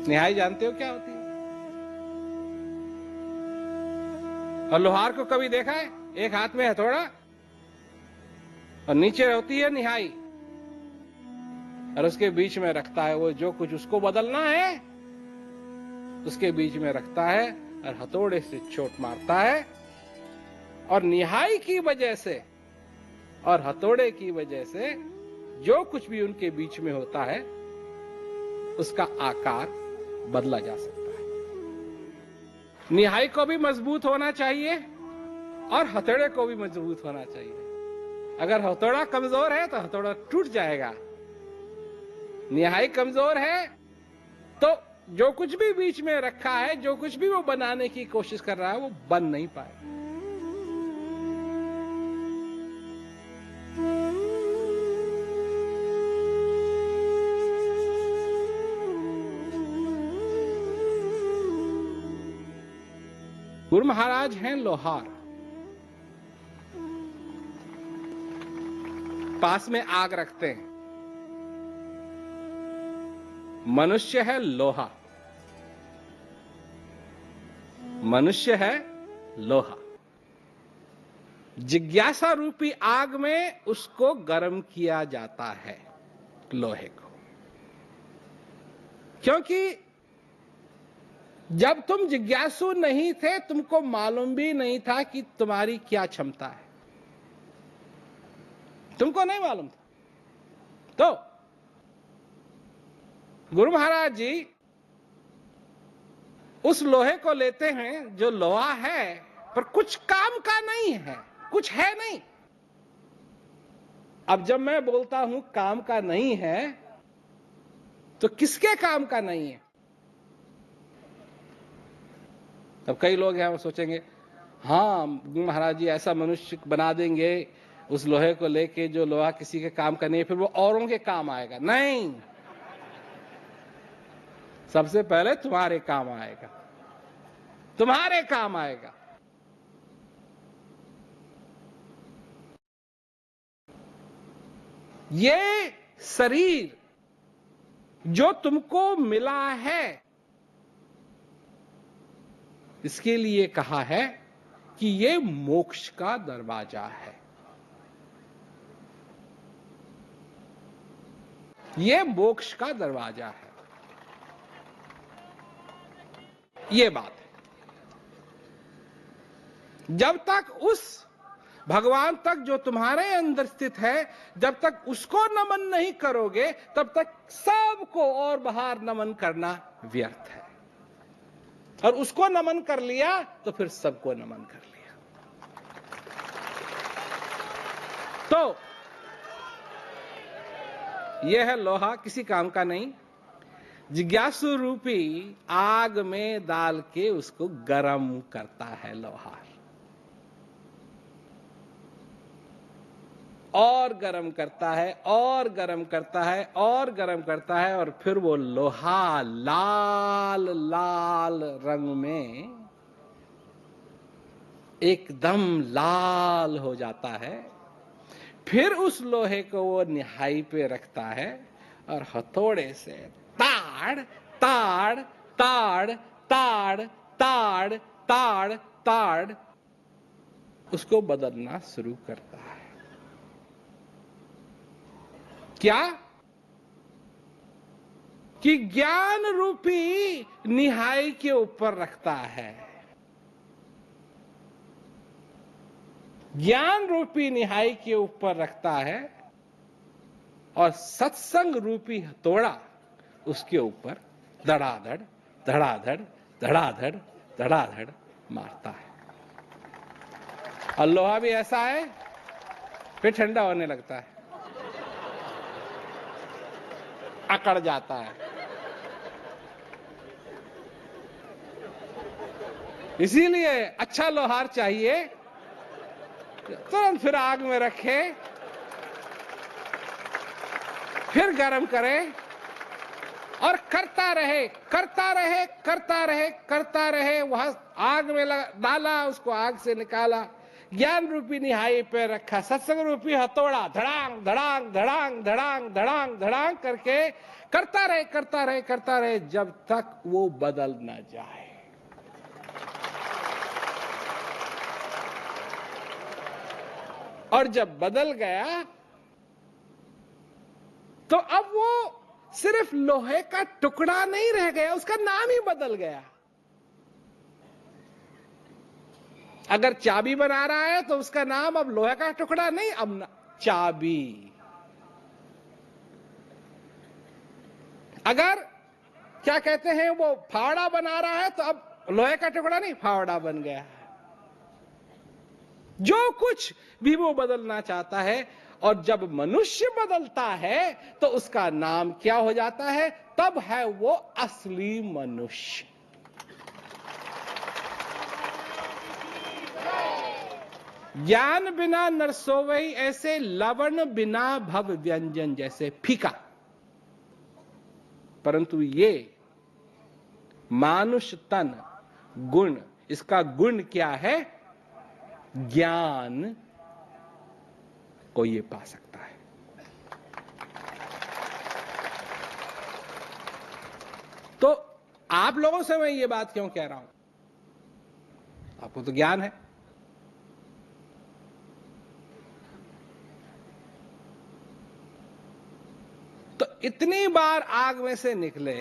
निहाई जानते हो क्या होती है? और लोहार को कभी देखा है? एक हाथ में हथौड़ा और नीचे होती है निहाई, और उसके बीच में रखता है वो जो कुछ उसको बदलना है, उसके बीच में रखता है और हथौड़े से चोट मारता है। और निहाई की वजह से और हथौड़े की वजह से जो कुछ भी उनके बीच में होता है उसका आकार बदला जा सकता है। निहाई को भी मजबूत होना चाहिए और हथौड़े को भी मजबूत होना चाहिए। अगर हथौड़ा कमजोर है तो हथौड़ा टूट जाएगा, निहाई कमजोर है तो जो कुछ भी बीच में रखा है, जो कुछ भी वो बनाने की कोशिश कर रहा है, वो बन नहीं पाएगा। गुरु महाराज हैं लोहार, पास में आग रखते हैं। मनुष्य है लोहा, मनुष्य है लोहा। जिज्ञासा रूपी आग में उसको गर्म किया जाता है, लोहे को, क्योंकि जब तुम जिज्ञासु नहीं थे तुमको मालूम भी नहीं था कि तुम्हारी क्या क्षमता है, तुमको नहीं मालूम था। तो गुरु महाराज जी उस लोहे को लेते हैं जो लोहा है पर कुछ काम का नहीं है, कुछ है नहीं। अब जब मैं बोलता हूं काम का नहीं है तो किसके काम का नहीं है? तब कई लोग हैं वो सोचेंगे हाँ महाराज जी ऐसा मनुष्य बना देंगे उस लोहे को लेके जो लोहा किसी के काम का नहीं है, फिर वो औरों के काम आएगा। नहीं, सबसे पहले तुम्हारे काम आएगा, तुम्हारे काम आएगा। ये शरीर जो तुमको मिला है इसके लिए कहा है कि ये मोक्ष का दरवाजा है, ये मोक्ष का दरवाजा है। ये बात है। जब तक उस भगवान तक जो तुम्हारे अंदर स्थित है, जब तक उसको नमन नहीं करोगे तब तक सबको और बाहर नमन करना व्यर्थ है। और उसको नमन कर लिया तो फिर सबको नमन कर लिया। तो यह है लोहा, किसी काम का नहीं। जिज्ञासु रूपी आग में डाल के उसको गर्म करता है लोहा, और गर्म करता है और गर्म करता है और गर्म करता है, और फिर वो लोहा लाल लाल रंग में एकदम लाल हो जाता है। फिर उस लोहे को वो निहाई पे रखता है और हथौड़े से ताड़ ताड़ ताड़ ताड़ ताड़ ताड़ ताड़ उसको बदलना शुरू करता है। क्या? कि ज्ञान रूपी निहाई के ऊपर रखता है, ज्ञान रूपी निहाई के ऊपर रखता है, और सत्संग रूपी हथौड़ा उसके ऊपर धड़ाधड़ धड़ाधड़ धड़ाधड़ धड़ाधड़ मारता है। और लोहा भी ऐसा है, फिर ठंडा होने लगता है, अकड़ जाता है। इसीलिए अच्छा लोहार चाहिए, तुरंत फिर आग में रखे, फिर गर्म करे और करता रहे करता रहे करता रहे करता रहे। वहां आग में डाला, उसको आग से निकाला, ज्ञान रूपी निहाई पे रखा, सत्संग रूपी हथौड़ा धड़ांग धड़ांग धड़ांग धड़ांग धड़ांग धड़ांग करके करता रहे करता रहे करता रहे जब तक वो बदल ना जाए। और जब बदल गया तो अब वो सिर्फ लोहे का टुकड़ा नहीं रह गया, उसका नाम ही बदल गया। अगर चाबी बना रहा है तो उसका नाम अब लोहे का टुकड़ा नहीं, अब चाबी। अगर क्या कहते हैं वो फावड़ा बना रहा है तो अब लोहे का टुकड़ा नहीं, फावड़ा बन गया है। जो कुछ भी वो बदलना चाहता है, और जब मनुष्य बदलता है तो उसका नाम क्या हो जाता है? तब है वो असली मनुष्य। ज्ञान बिना नर सोवई, ऐसे लवण बिना भव व्यंजन जैसे फीका। परंतु ये मानुष तन गुण, इसका गुण क्या है? ज्ञान को ये पा सकता है। तो आप लोगों से मैं ये बात क्यों कह रहा हूं? आपको तो ज्ञान है, तो इतनी बार आग में से निकले,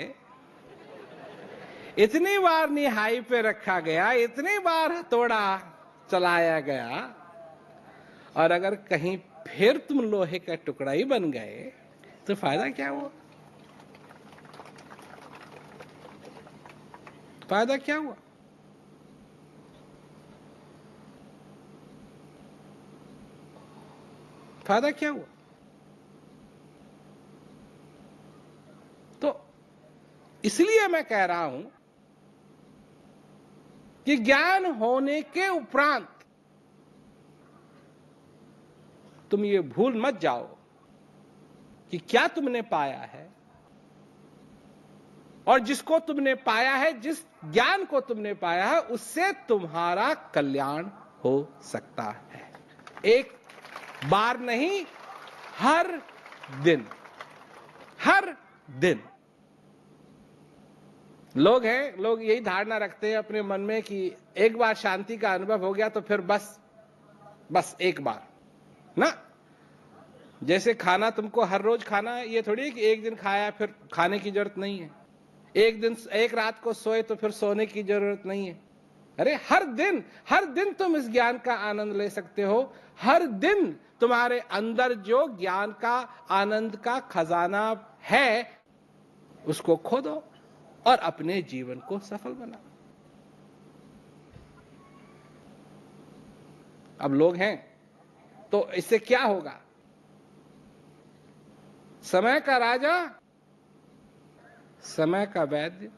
इतनी बार निहाई पे रखा गया, इतनी बार हथौड़ा चलाया गया, और अगर कहीं फिर तुम लोहे का टुकड़ा ही बन गए तो फायदा क्या हुआ? फायदा क्या हुआ? फायदा क्या हुआ? तो इसलिए मैं कह रहा हूं कि ज्ञान होने के उपरांत तुम ये भूल मत जाओ कि क्या तुमने पाया है, और जिसको तुमने पाया है, जिस ज्ञान को तुमने पाया है, उससे तुम्हारा कल्याण हो सकता है। एक बार नहीं, हर दिन, हर दिन। लोग यही धारणा रखते हैं अपने मन में कि एक बार शांति का अनुभव हो गया तो फिर बस एक बार ना। जैसे खाना तुमको हर रोज खाना है, ये थोड़ी है कि एक दिन खाया फिर खाने की जरूरत नहीं है। एक रात को सोए तो फिर सोने की जरूरत नहीं है। अरे हर दिन तुम इस ज्ञान का आनंद ले सकते हो। हर दिन तुम्हारे अंदर जो ज्ञान का आनंद का खजाना है, उसको खोदो और अपने जीवन को सफल बनाओ। अब लोग हैं तो इससे क्या होगा? समय का राजा, समय का वैद्य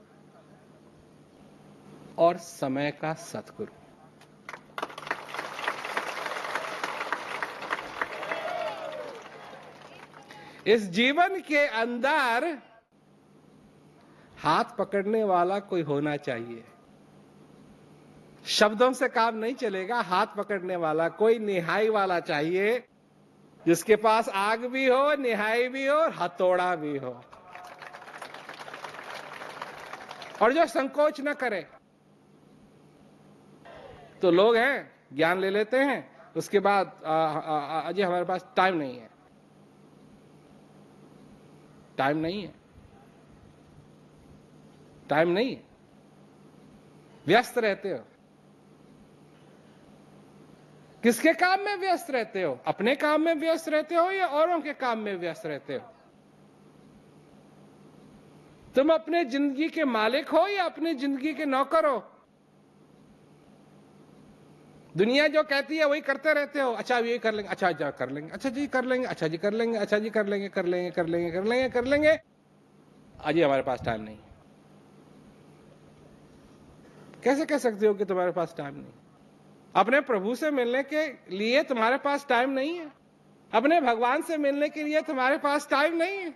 और समय का सतगुरु। इस जीवन के अंदर हाथ पकड़ने वाला कोई होना चाहिए। शब्दों से काम नहीं चलेगा, हाथ पकड़ने वाला कोई निहाई वाला चाहिए, जिसके पास आग भी हो, निहाई भी हो और हथौड़ा भी हो, और जो संकोच न करे। तो लोग हैं, ज्ञान ले लेते हैं, उसके बाद अजय हमारे पास टाइम नहीं है, टाइम नहीं है, टाइम नहीं है, व्यस्त रहते हो। किसके काम में व्यस्त रहते हो? अपने काम में व्यस्त रहते हो या औरों के काम में व्यस्त रहते हो? तुम अपने जिंदगी के मालिक हो या अपनी जिंदगी के नौकर हो? दुनिया जो कहती है वही करते रहते हो। अच्छा ये कर लेंगे, अच्छा जा कर लेंगे, अच्छा जी कर लेंगे, अच्छा जी कर लेंगे, अच्छा जी कर लेंगे, कर लेंगे कर लेंगे कर लेंगे कर लेंगे। अजी हमारे पास टाइम नहीं। कैसे कह सकते हो कि तुम्हारे पास टाइम नहीं? अपने प्रभु से मिलने के लिए तुम्हारे पास टाइम नहीं है? अपने भगवान से मिलने के लिए तुम्हारे पास टाइम नहीं है?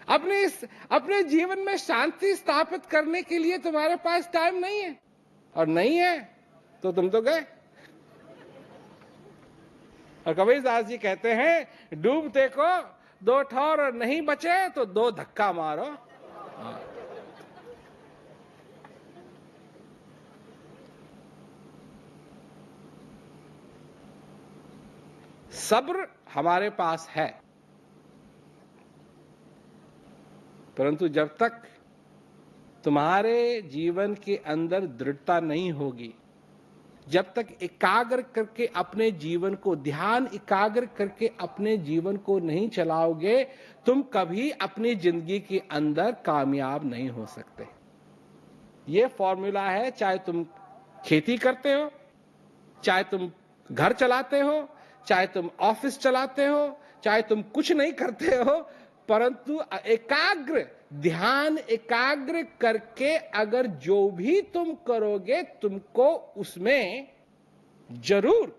अपने जीवन में शांति स्थापित करने के लिए तुम्हारे पास टाइम नहीं है? और नहीं है तो तुम तो गए। और कबीरदास जी कहते हैं डूबते को दो ठौर और नहीं बचे तो दो धक्का मारो। सब्र हमारे पास है, परंतु जब तक तुम्हारे जीवन के अंदर दृढ़ता नहीं होगी, जब तक एकाग्र करके अपने जीवन को, ध्यान एकाग्र करके अपने जीवन को नहीं चलाओगे, तुम कभी अपनी जिंदगी के अंदर कामयाब नहीं हो सकते। ये फॉर्मूला है, चाहे तुम खेती करते हो, चाहे तुम घर चलाते हो, चाहे तुम ऑफिस चलाते हो, चाहे तुम कुछ नहीं करते हो, परंतु एकाग्र, ध्यान एकाग्र करके अगर जो भी तुम करोगे, तुमको उसमें जरूर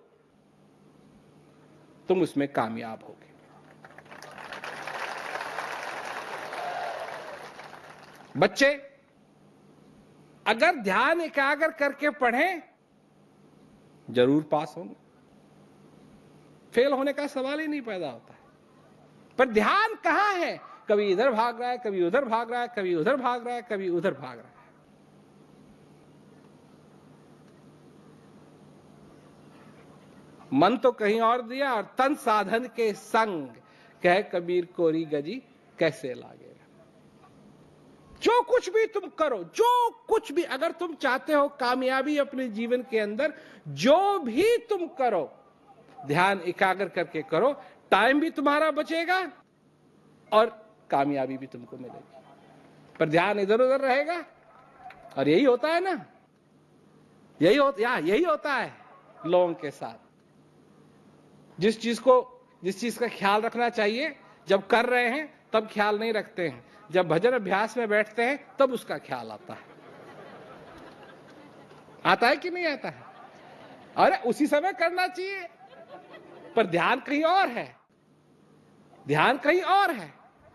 तुम उसमें कामयाब होगे। बच्चे अगर ध्यान एकाग्र करके पढ़ें, जरूर पास होंगे, फेल होने का सवाल ही नहीं पैदा होता है। पर ध्यान कहां है? कभी इधर भाग रहा है, कभी उधर भाग रहा है, कभी उधर भाग रहा है, कभी उधर भाग रहा है। मन तो कहीं और दिया और तन साधन के संग, कह कबीर कोरी गजी कैसे लागेगा। जो कुछ भी तुम करो, जो कुछ भी, अगर तुम चाहते हो कामयाबी अपने जीवन के अंदर, जो भी तुम करो ध्यान एकाग्र करके करो, टाइम भी तुम्हारा बचेगा और कामयाबी भी तुमको मिलेगी। पर ध्यान इधर उधर रहेगा, और यही होता है ना, यही होता है लोगों के साथ। जिस चीज का ख्याल रखना चाहिए जब कर रहे हैं तब ख्याल नहीं रखते हैं, जब भजन अभ्यास में बैठते हैं तब उसका ख्याल आता है। आता है कि नहीं आता है? अरे उसी समय करना चाहिए, पर ध्यान कहीं और है, ध्यान कहीं और है,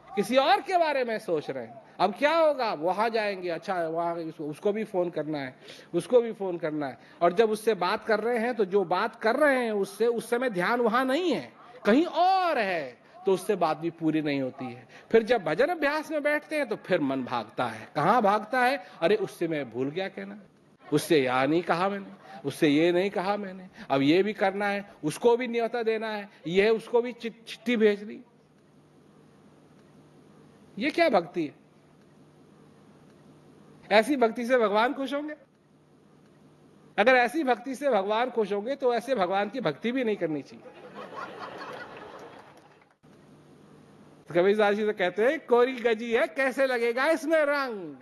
किसी और के बारे में सोच रहे हैं। अब क्या होगा, वहां जाएंगे, अच्छा वहां उसको भी फोन करना है, उसको भी फोन करना है, और जब उससे बात कर रहे हैं तो जो बात कर रहे हैं उससे उस समय ध्यान वहां नहीं है, कहीं और है, तो उससे बात भी पूरी नहीं होती है। फिर जब भजन अभ्यास में बैठते हैं तो फिर मन भागता है। कहां भागता है? अरे उससे मैं भूल गया कहना, उससे यह नहीं कहा मैंने, उससे ये नहीं कहा मैंने, अब ये भी करना है, उसको भी न्योता देना है, ये उसको भी चिट्ठी भेज दी। ये क्या भक्ति है? ऐसी भक्ति से भगवान खुश होंगे? अगर ऐसी भक्ति से भगवान खुश होंगे तो ऐसे भगवान की भक्ति भी नहीं करनी चाहिए। कबीरदास जी तो कहते हैं कोरी गजी है, कैसे लगेगा इसमें रंग,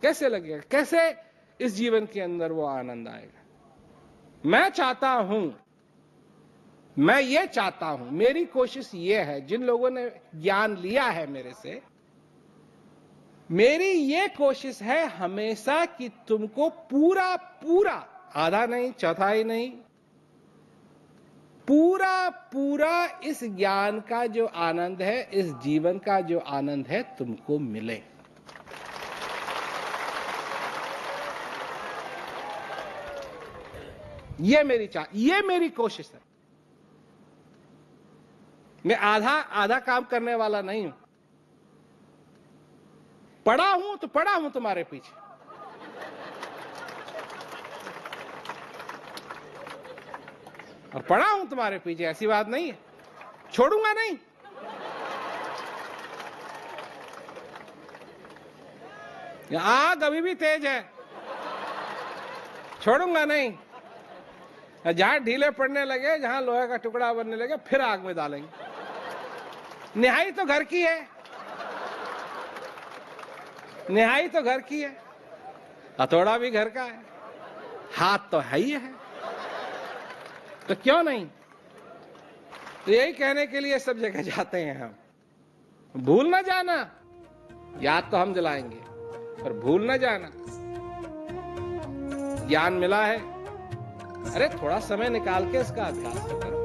कैसे लगेगा, कैसे इस जीवन के अंदर वो आनंद आएगा। मैं चाहता हूं, मैं ये चाहता हूं, मेरी कोशिश ये है, जिन लोगों ने ज्ञान लिया है मेरे से, मेरी ये कोशिश है हमेशा कि तुमको पूरा पूरा, आधा नहीं, चौथाई नहीं, पूरा पूरा इस ज्ञान का जो आनंद है, इस जीवन का जो आनंद है, तुमको मिले। ये मेरी कोशिश है। मैं आधा काम करने वाला नहीं हूं। पड़ा हूं तो पड़ा हूं तुम्हारे पीछे, और पड़ा हूं तुम्हारे पीछे, ऐसी बात नहीं है, छोड़ूंगा नहीं। आग अभी भी तेज है, छोड़ूंगा नहीं। जहां ढीले पड़ने लगे, जहां लोहे का टुकड़ा बनने लगे, फिर आग में डालेंगे। निहाई तो घर की है, निहाई तो घर की है, हथौड़ा भी घर का है, हाथ तो है ही है, तो क्यों नहीं। तो यही कहने के लिए सब जगह जाते हैं हम। भूल ना जाना, याद तो हम दिलाएंगे, पर भूल ना जाना। ज्ञान मिला है, अरे थोड़ा समय निकाल के इसका अभ्यास करो।